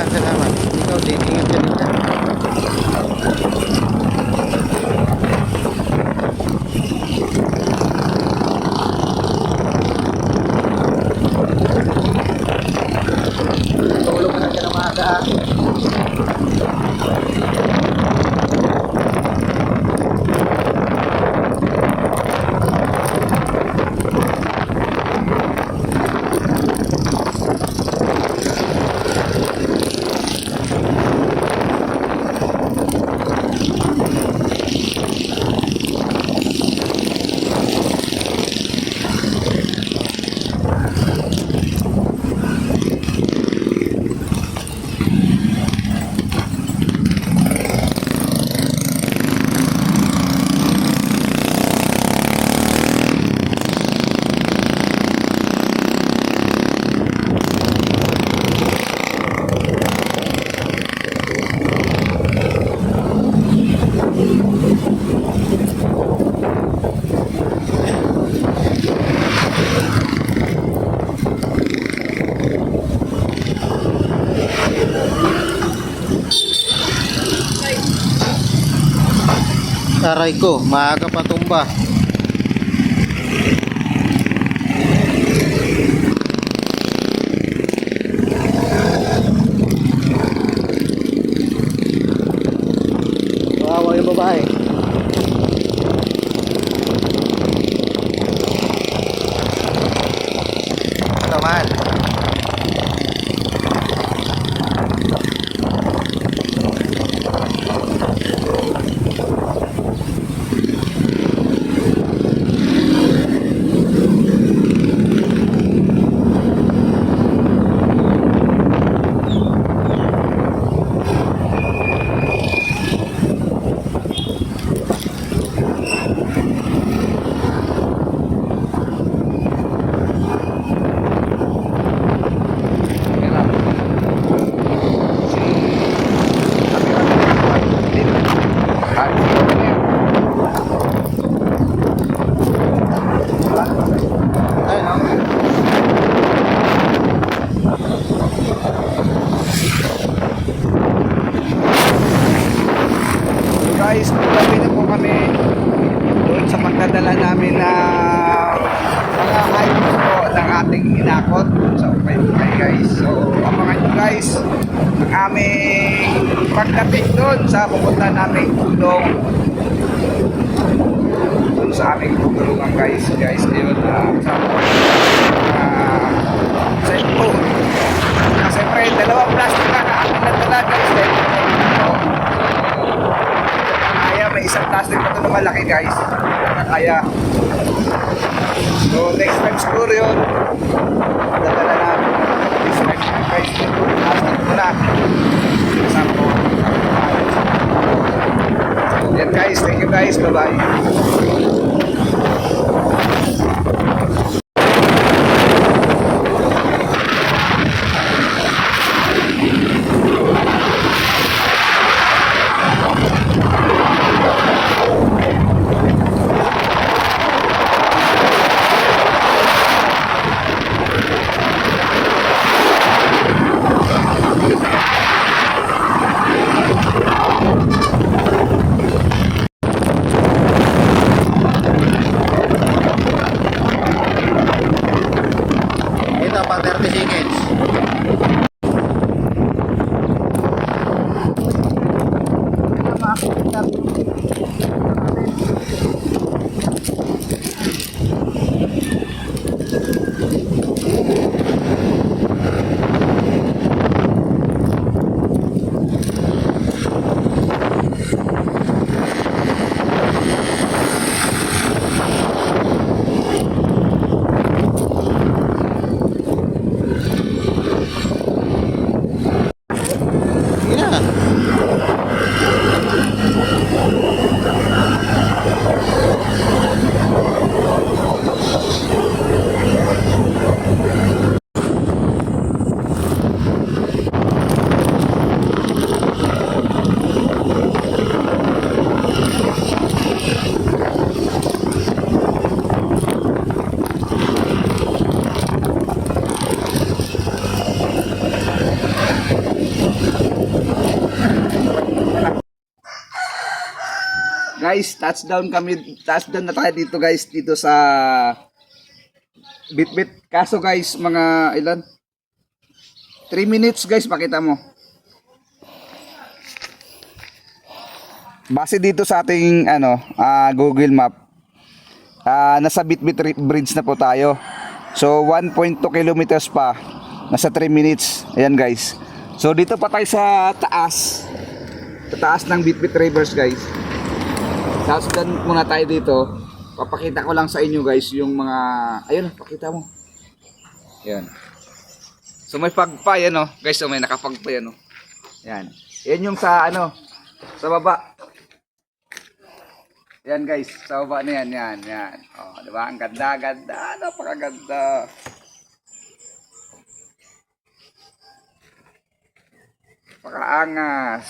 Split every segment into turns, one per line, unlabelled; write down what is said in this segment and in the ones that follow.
salamat. Ikaw din, ingat ka din dyan. Tulog na ka na maaga. Aray ko, maaga pa tumba. Kawawa yung babae. Ito man.
Guys, magkabay na po kami doon sa pagdadala namin na mga items po ng ating inakot sa Upay-Upay guys. So, abangan nyo guys ang aming pagdating doon sa pupunta naming tulong doon sa aming tutulungan guys. Guys, yun sa cellphone. Siyempre, dalawang plastic na ating nagdala guys. May isang plastic pa ito na malaki guys, kaya so next time siguro yun dadala namin this time guys, plastic ko na sampo. Yan guys, thank you guys, bye bye.
Pa 30 seconds.
Guys, touchdown na tayo dito guys, dito sa Bitbit. Kaso guys, mga ilan? 3 minutes guys, pakita mo. Base dito sa ating Google Map, nasa Bitbit Bridge na po tayo. So 1.2 kilometers pa, nasa 3 minutes. Ayan guys. So dito pa tayo sa taas. Sa taas ng Bitbit Rivers guys. Tapos muna tayo dito. Papakita ko lang sa inyo guys yung mga, ayun, pakita mo. Ayan. So may pagpa yan guys, so may nakapagpa yan Ayan. Yan yung sa sa baba. Yan guys, sa baba na yan. Oh, di ba? Ang ganda, napakaganda. Napakaangas.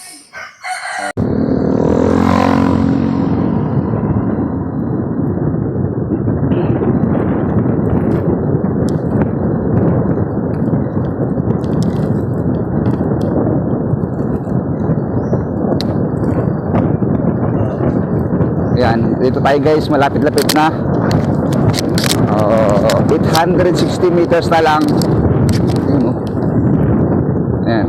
Yan, dito tayo guys, malapit-lapit na. 860 meters na lang. Ayan.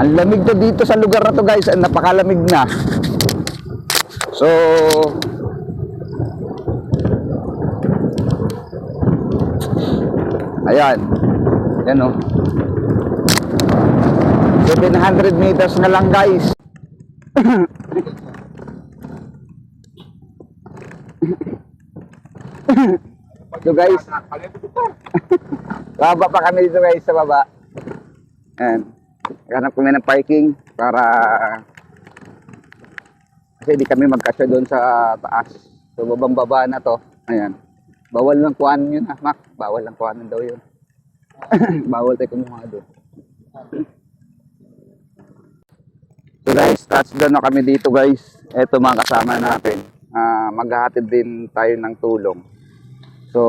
Ang lamig to dito sa lugar na to guys, napakalamig na. So, ayan. Yan 700 meters na lang guys. So guys, baba pa kami dito guys sa baba. Ayan. Hanap kami ng parking para kasi di kami magkasya doon sa taas. So babang baba na to. Ayan. Bawal lang kuhanan yun Mac. Bawal lang kuhanan daw yun. Bawal tayo kumuha doon. So guys, touchdown na kami dito guys. Eto mga kasama natin. Maghahatid din tayo ng tulong. So,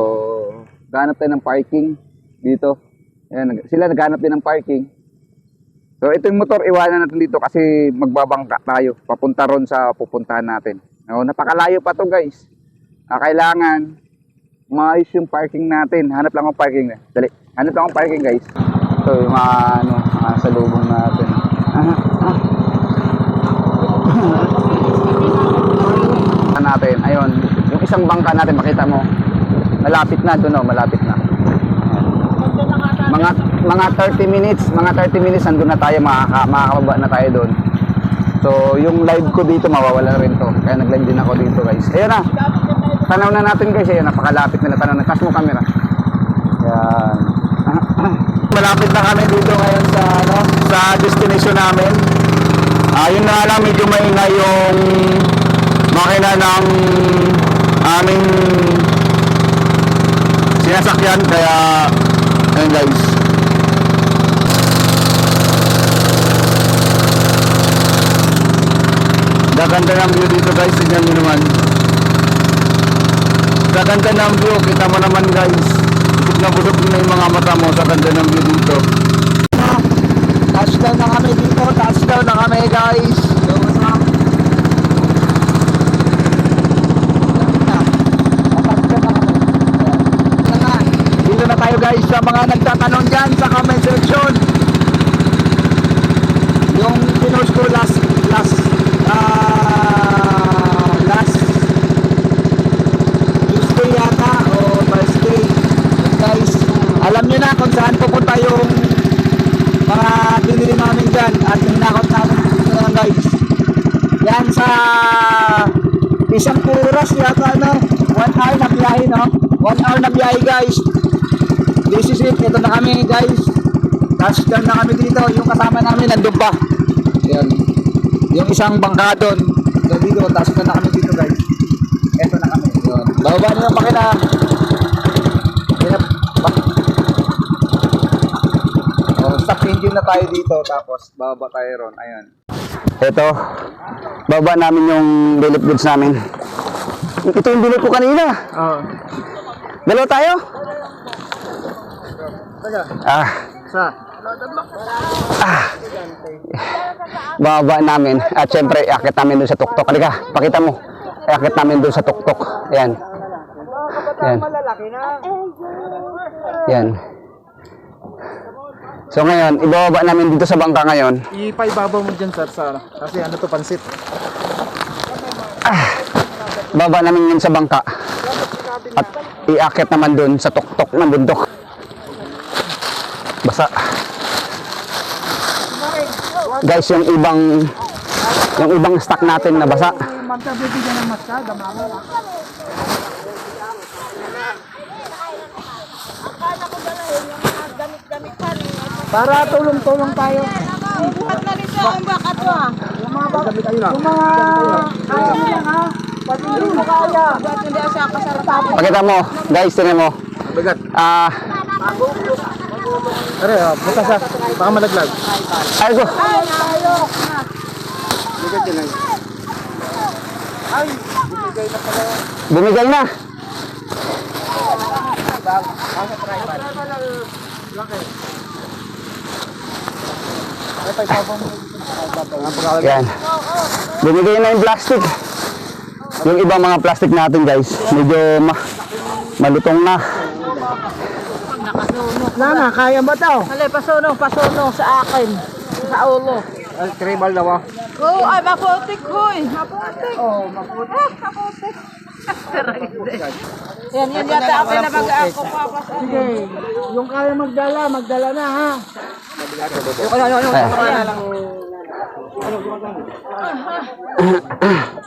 naghanap tayo ng parking dito. Ayan, sila naghanap din ng parking. So, ito yung motor, iwanan natin dito kasi magbabangka tayo. Papunta ron sa pupuntahan natin. Napakalayo pa to guys. Kailangan maayos yung parking natin. Hanap lang ang parking. Dali, hanap lang ang parking guys. Ito yung mga salubong natin. Natin, ayun, yung isang bangka natin, makita mo, malapit na doon, malapit na. Mga 30 minutes, nandun na tayo, makakababa na tayo doon. So, yung live ko dito, mawawala rin to. Kaya nag-live din ako dito, guys. Ayun na, tanaw na natin, guys. Ayun, napakalapit nila, tanaw na. Taas mo camera. Yan. Malapit na kami dito ngayon sa destination namin. Yun na lang, medyo maingay yung makina ng aming sinasakyan, kaya ayun guys. Gaganda ng view dito guys, tignan nyo naman. Gaganda ng view, kita mo naman guys. Busog na busog na yung mga mata mo sa ganda ng view dito. Touchdown na kami dito, touchdown na kami guys. So, what's up? Dito na tayo guys sa mga nagtatanong dyan sa comment section. Yung pinost ko last Tuesday yata o Thursday. Guys, alam nyo na kung saan pupunta yung mga binili namin dyan at hinakot namin dito na guys. Yan sa isang oras yata 1 hour na biyahe 1 hour na biyahe guys. This is it, ito na kami guys. Touchdown na kami dito. Yung kasama namin nandun pa. Yan. Yung isang bangka doon. So dito, touchdown na kami dito guys. Ito na kami. Yan. Bababa nyo yung makina. Stop engine na tayo dito. Tapos bababa tayo ron. Ayan. Ito. Bababa namin yung bilip goods namin. Ito yung bilip ko kanina. Oo. Dalawa tayo? Sa? Bababa namin. At syempre, iakit namin doon sa tuktok. Halika, pakita mo. Iakit namin doon sa tuktok. Ayan. Ayan. Ayan. So ngayon, ibababa namin dito sa bangka ngayon.
Ipaibabaw mo dyan, sir, sa kasi ano to, pansit.
Baba namin yun sa bangka. At iakit naman doon sa tuktok ng bundok. Basa. Guys, yung ibang stock natin na basa.
Para tulong-tulong tayo.
Buhat na rin siya ang bakat mo ah.
Yung mga kaya mo lang, ha? Pati hindi mo kaya.
Buhat hindi siya kasarapan.
Pakita mo, guys, tingnan mo.
Bigat. Are, bukas ha. Baka malaglag.
Ay ko.
Bigat yun ay. Ay, bumigay na pala.
Bumigay na. Yan. Bumigay na yung plastic. Yung ibang mga plastic natin, guys, medyo malutong na.
Nana, kaya ba to?
Hali, pasunog sa akin. Sa ulo.
Tribal daw ah.
Oo, ay maputik ko eh. Maputik.
Oo, maputi.
Maputik. Yan yata ako na mag-ako papas.
Sige, yung kaya magdala na ha.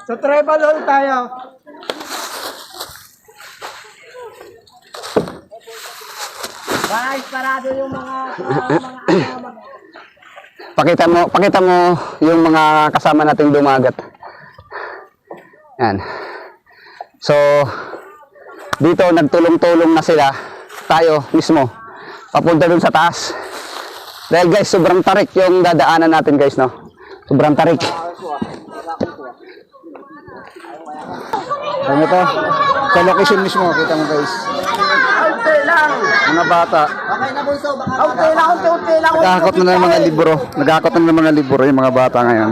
Sa tribal hall tayo. Guys, parado yung mga
Pakita mo yung mga kasama nating dumagat. Yan. So, dito nagtulong-tulong na sila. Tayo mismo. Papunta dun sa taas. Dahil guys, sobrang tarik yung dadaanan natin guys, no? Sobrang tarik.
Ano ito? Sa location mismo, kita mo guys. Mga bata. Nagkakot na ng mga libro. Nagkakot na ng mga libro yung mga bata ngayon.